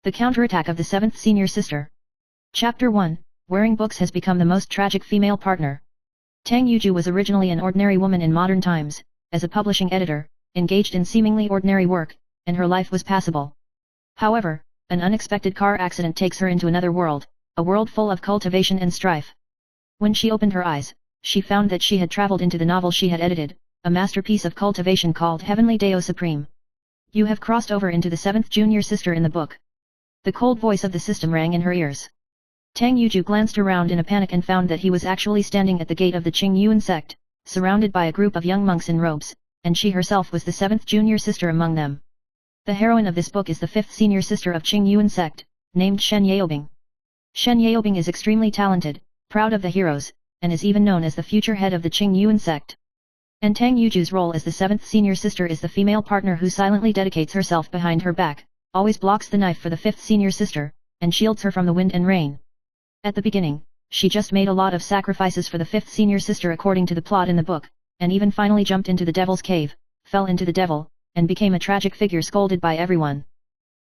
The Counterattack of the Seventh Senior Sister. Chapter 1, Wearing Books has become the most tragic female partner. Tang Yuju was originally an ordinary woman in modern times, as a publishing editor, engaged in seemingly ordinary work, and her life was passable. However, an unexpected car accident takes her into another world, a world full of cultivation and strife. When she opened her eyes, she found that she had traveled into the novel she had edited, a masterpiece of cultivation called Heavenly Deo Supreme. You have crossed over into the seventh junior sister in the book. The cold voice of the system rang in her ears. Tang Yuju glanced around in a panic and found that he was actually standing at the gate of the Qing Yuan sect, surrounded by a group of young monks in robes, and she herself was the seventh junior sister among them. The heroine of this book is the fifth senior sister of Qing Yuan sect, named Shen Yaobing. Shen Yaobing is extremely talented, proud of the heroes, and is even known as the future head of the Qing Yuan sect. And Tang Yuju's role as the seventh senior sister is the female partner who silently dedicates herself behind her back, always blocks the knife for the fifth senior sister, and shields her from the wind and rain. At the beginning, she just made a lot of sacrifices for the fifth senior sister according to the plot in the book, and even finally jumped into the devil's cave, fell into the devil, and became a tragic figure scolded by everyone.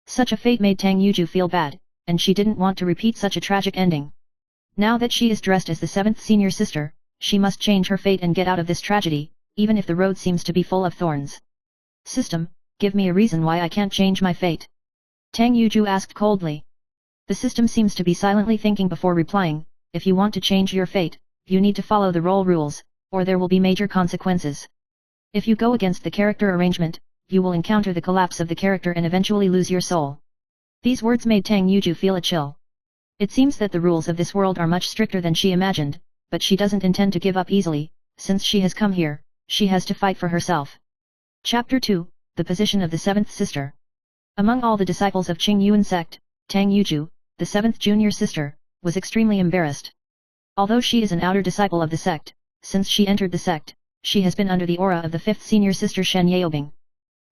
Such a fate made Tang Yuju feel bad, and she didn't want to repeat such a tragic ending. Now that she is dressed as the seventh senior sister, she must change her fate and get out of this tragedy, even if the road seems to be full of thorns. System, give me a reason why I can't change my fate. Tang Yuju asked coldly. The system seems to be silently thinking before replying. If you want to change your fate, you need to follow the role rules, or there will be major consequences. If you go against the character arrangement, you will encounter the collapse of the character and eventually lose your soul. These words made Tang Yuju feel a chill. It seems that the rules of this world are much stricter than she imagined, but she doesn't intend to give up easily. Since she has come here, she has to fight for herself. Chapter 2, The Position of the Seventh Sister. Among all the disciples of Qing Yuan sect, Tang Yuju, the seventh junior sister, was extremely embarrassed. Although she is an outer disciple of the sect, since she entered the sect, she has been under the aura of the fifth senior sister Shen Yaobing.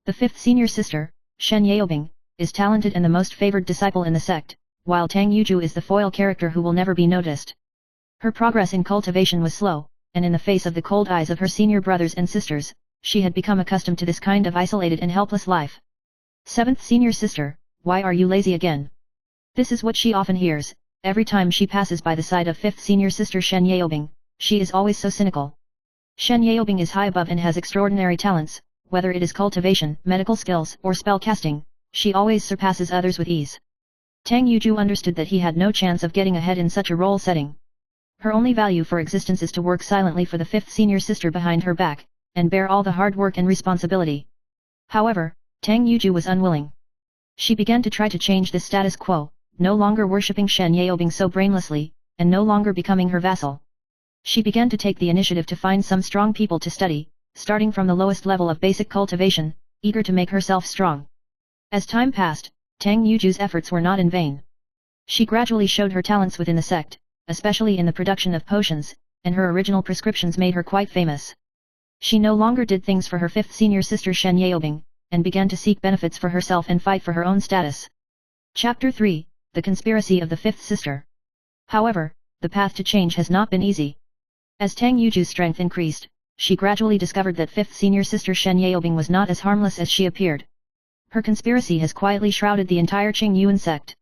The fifth senior sister, Shen Yaobing, is talented and the most favored disciple in the sect, while Tang Yuju is the foil character who will never be noticed. Her progress in cultivation was slow, and in the face of the cold eyes of her senior brothers and sisters, she had become accustomed to this kind of isolated and helpless life. Seventh senior sister, why are you lazy again? This is what she often hears, every time she passes by the side of fifth senior sister Shen Yaobing. She is always so cynical. Shen Yaobing is high above and has extraordinary talents, whether it is cultivation, medical skills, or spell casting, she always surpasses others with ease. Tang Yuju understood that he had no chance of getting ahead in such a role setting. Her only value for existence is to work silently for the fifth senior sister behind her back, and bear all the hard work and responsibility. However, Tang Yuju was unwilling. She began to try to change this status quo, no longer worshipping Shen Yaobing so brainlessly, and no longer becoming her vassal. She began to take the initiative to find some strong people to study, starting from the lowest level of basic cultivation, eager to make herself strong. As time passed, Tang Yuju's efforts were not in vain. She gradually showed her talents within the sect, especially in the production of potions, and her original prescriptions made her quite famous. She no longer did things for her fifth senior sister Shen Yaobing, and began to seek benefits for herself and fight for her own status. Chapter 3, The Conspiracy of the Fifth Sister. However, the path to change has not been easy. As Tang Yuju's strength increased, she gradually discovered that fifth senior sister Shen Yaobing was not as harmless as she appeared. Her conspiracy has quietly shrouded the entire Qing Yuan sect.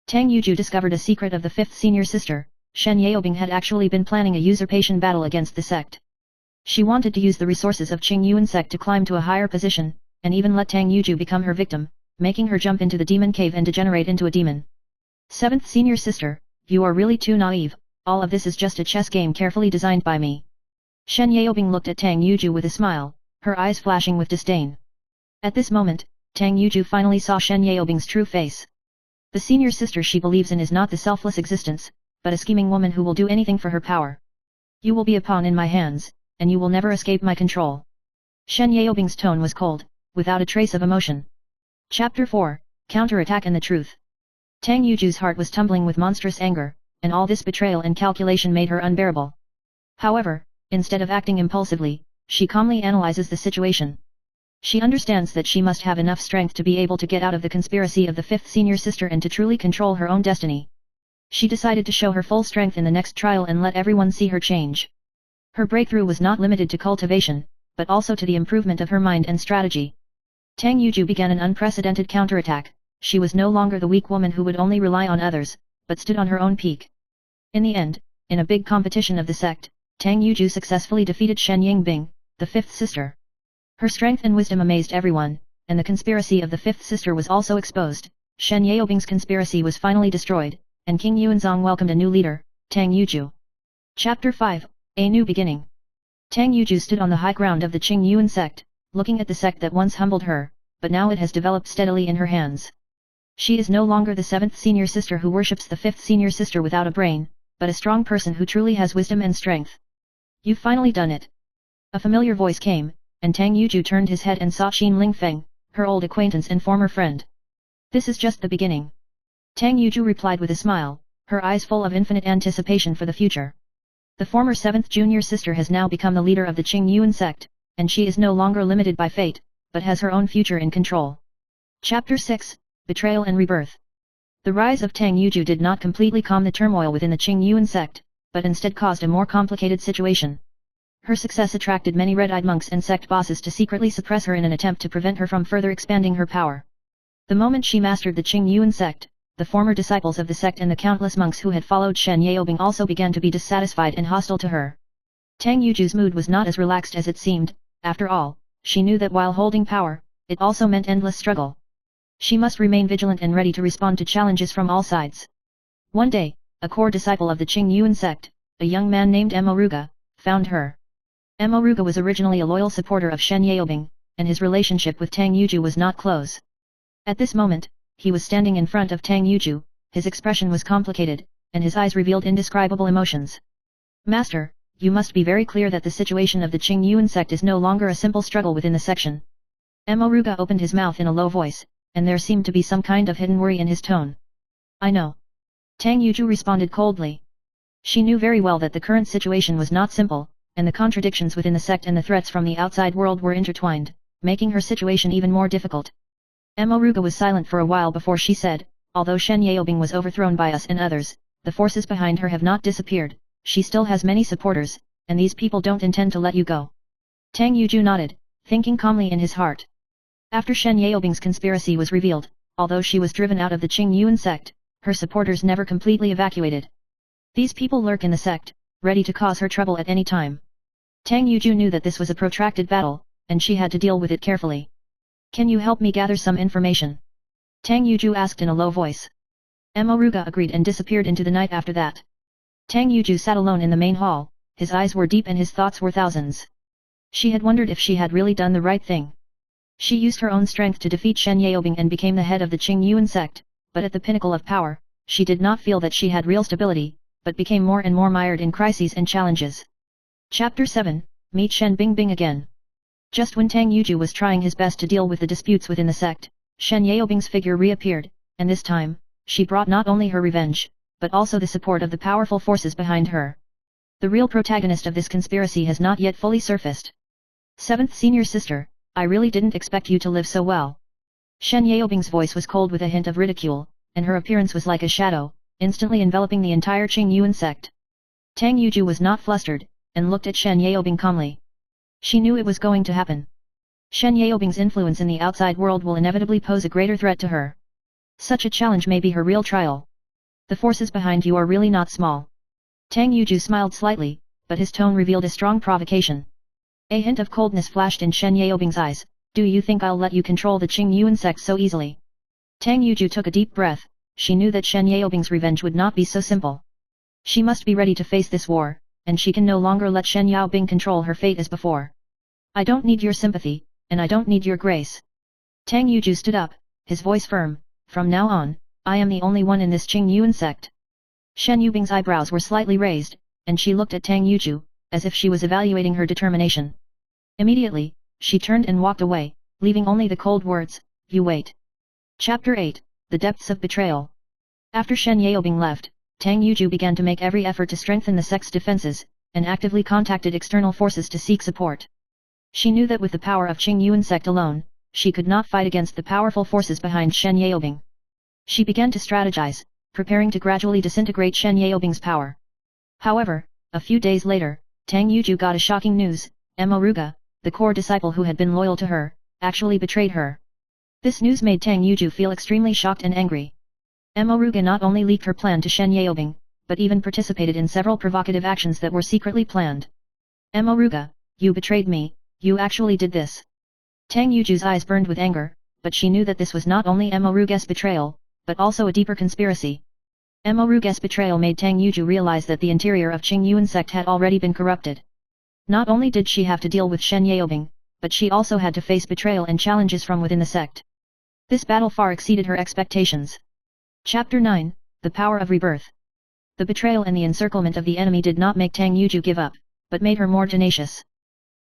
Tang Yuju discovered a secret of the fifth senior sister. Shen Yaobing had actually been planning a usurpation battle against the sect. She wanted to use the resources of Qing Yuan sect to climb to a higher position, and even let Tang Yuju become her victim, making her jump into the demon cave and degenerate into a demon. Seventh senior sister, you are really too naive, all of this is just a chess game carefully designed by me. Shen Yaobing looked at Tang Yuju with a smile, her eyes flashing with disdain. At this moment, Tang Yuju finally saw Shen Yaobing's true face. The senior sister she believes in is not the selfless existence, but a scheming woman who will do anything for her power. You will be a pawn in my hands, and you will never escape my control. Shen Yaobing's tone was cold, without a trace of emotion. Chapter 4, Counterattack and the Truth. Tang Yuju's heart was tumbling with monstrous anger, and all this betrayal and calculation made her unbearable. However, instead of acting impulsively, she calmly analyzes the situation. She understands that she must have enough strength to be able to get out of the conspiracy of the fifth senior sister and to truly control her own destiny. She decided to show her full strength in the next trial and let everyone see her change. Her breakthrough was not limited to cultivation, but also to the improvement of her mind and strategy. Tang Yuju began an unprecedented counterattack, she was no longer the weak woman who would only rely on others, but stood on her own peak. In the end, in a big competition of the sect, Tang Yuju successfully defeated Shen Yingbing, the fifth sister. Her strength and wisdom amazed everyone, and the conspiracy of the fifth sister was also exposed. Shen Yaobing's conspiracy was finally destroyed, and King Yuanzong welcomed a new leader, Tang Yuju. Chapter 5, A New Beginning. Tang Yuju stood on the high ground of the Qing Yuan sect, looking at the sect that once humbled her, but now it has developed steadily in her hands. She is no longer the seventh senior sister who worships the fifth senior sister without a brain, but a strong person who truly has wisdom and strength. You've finally done it. A familiar voice came, and Tang Yuju turned his head and saw Qin Lingfeng, her old acquaintance and former friend. This is just the beginning. Tang Yuju replied with a smile, her eyes full of infinite anticipation for the future. The former seventh junior sister has now become the leader of the Qing Yuan sect, and she is no longer limited by fate, but has her own future in control. Chapter 6, Betrayal and Rebirth. The rise of Tang Yuju did not completely calm the turmoil within the Qing Yuan sect, but instead caused a more complicated situation. Her success attracted many red-eyed monks and sect bosses to secretly suppress her in an attempt to prevent her from further expanding her power. The moment she mastered the Qing Yuan sect, the former disciples of the sect and the countless monks who had followed Shen Yaobing also began to be dissatisfied and hostile to her. Tang Yuju's mood was not as relaxed as it seemed. After all, she knew that while holding power, it also meant endless struggle. She must remain vigilant and ready to respond to challenges from all sides. One day, a core disciple of the Qing Yuan sect, a young man named Moruga, found her. Moruga was originally a loyal supporter of Shen Yaobing, and his relationship with Tang Yuju was not close. At this moment, he was standing in front of Tang Yuju, his expression was complicated, and his eyes revealed indescribable emotions. Master, you must be very clear that the situation of the Qing Yuan sect is no longer a simple struggle within the section. Moruga opened his mouth in a low voice, and there seemed to be some kind of hidden worry in his tone. I know. Tang Yuju responded coldly. She knew very well that the current situation was not simple, and the contradictions within the sect and the threats from the outside world were intertwined, making her situation even more difficult. Moruga was silent for a while before she said, although Shen Yaobing was overthrown by us and others, the forces behind her have not disappeared, she still has many supporters, and these people don't intend to let you go. Tang Yuju nodded, thinking calmly in his heart. After Shen Yaobing's conspiracy was revealed, although she was driven out of the Qing Yuan sect, her supporters never completely evacuated. These people lurk in the sect, ready to cause her trouble at any time. Tang Yuju knew that this was a protracted battle, and she had to deal with it carefully. Can you help me gather some information? Tang Yuju asked in a low voice. Moruga agreed and disappeared into the night after that. Tang Yuju sat alone in the main hall, his eyes were deep and his thoughts were thousands. She had wondered if she had really done the right thing. She used her own strength to defeat Shen Yaobing and became the head of the Qing Yuan sect, but at the pinnacle of power, she did not feel that she had real stability, but became more and more mired in crises and challenges. Chapter 7, Meet Shen Bingbing again. Just when Tang Yuju was trying his best to deal with the disputes within the sect, Shen Yaobing's figure reappeared, and this time, she brought not only her revenge, but also the support of the powerful forces behind her. The real protagonist of this conspiracy has not yet fully surfaced. Seventh senior sister, I really didn't expect you to live so well. Shen Yaobing's voice was cold with a hint of ridicule, and her appearance was like a shadow, instantly enveloping the entire Qing Yuan sect. Tang Yuju was not flustered, and looked at Shen Yaobing calmly. She knew it was going to happen. Shen Yaobing's influence in the outside world will inevitably pose a greater threat to her. Such a challenge may be her real trial. The forces behind you are really not small. Tang Yuju smiled slightly, but his tone revealed a strong provocation. A hint of coldness flashed in Shen Yaobing's eyes. Do you think I'll let you control the Qing Yuan sect so easily? Tang Yuju took a deep breath. She knew that Shen Yaobing's revenge would not be so simple. She must be ready to face this war, and she can no longer let Shen Yaobing control her fate as before. I don't need your sympathy, and I don't need your grace. Tang Yuju stood up, his voice firm. From now on, I am the only one in this Qing Yuan sect. Shen Yaobing's eyebrows were slightly raised, and she looked at Tang Yuju, as if she was evaluating her determination. Immediately, she turned and walked away, leaving only the cold words, you wait. Chapter 8, The Depths of Betrayal. After Shen Yaobing left, Tang Yuju began to make every effort to strengthen the sect's defenses, and actively contacted external forces to seek support. She knew that with the power of Qing Yuan sect alone, she could not fight against the powerful forces behind Shen Yaobing. She began to strategize, preparing to gradually disintegrate Shen Yaobing's power. However, a few days later, Tang Yuju got a shocking news. Moruga, the core disciple who had been loyal to her, actually betrayed her. This news made Tang Yuju feel extremely shocked and angry. Moruga not only leaked her plan to Shen Yaobing, but even participated in several provocative actions that were secretly planned. Moruga, you betrayed me, you actually did this. Tang Yuju's eyes burned with anger, but she knew that this was not only Moruga's betrayal, but also a deeper conspiracy. Moruga's betrayal made Tang Yuju realize that the interior of Qingyuan sect had already been corrupted. Not only did she have to deal with Shen Yaobing, but she also had to face betrayal and challenges from within the sect. This battle far exceeded her expectations. Chapter 9, The Power of Rebirth. The betrayal and the encirclement of the enemy did not make Tang Yuju give up, but made her more tenacious.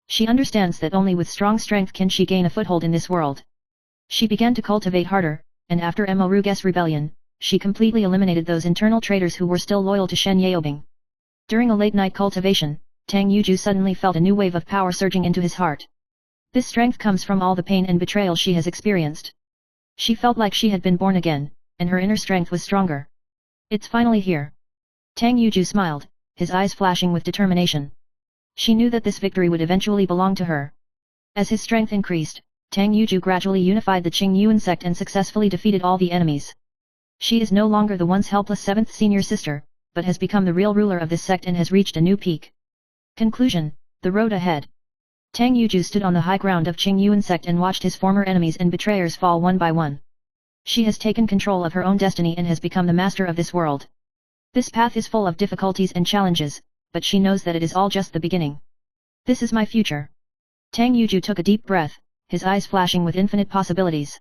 She understands that only with strong strength can she gain a foothold in this world. She began to cultivate harder, and after Moruga's rebellion, she completely eliminated those internal traitors who were still loyal to Shen Yaobing. During a late-night cultivation, Tang Yuju suddenly felt a new wave of power surging into his heart. This strength comes from all the pain and betrayal she has experienced. She felt like she had been born again, and her inner strength was stronger. It's finally here. Tang Yuju smiled, his eyes flashing with determination. She knew that this victory would eventually belong to her. As his strength increased, Tang Yuju gradually unified the Qingyuan sect and successfully defeated all the enemies. She is no longer the once helpless 7th senior sister, but has become the real ruler of this sect and has reached a new peak. Conclusion, the road ahead. Tang Yuju stood on the high ground of Qingyuan sect and watched his former enemies and betrayers fall one by one. She has taken control of her own destiny and has become the master of this world. This path is full of difficulties and challenges, but she knows that it is all just the beginning. This is my future. Tang Yuju took a deep breath, his eyes flashing with infinite possibilities.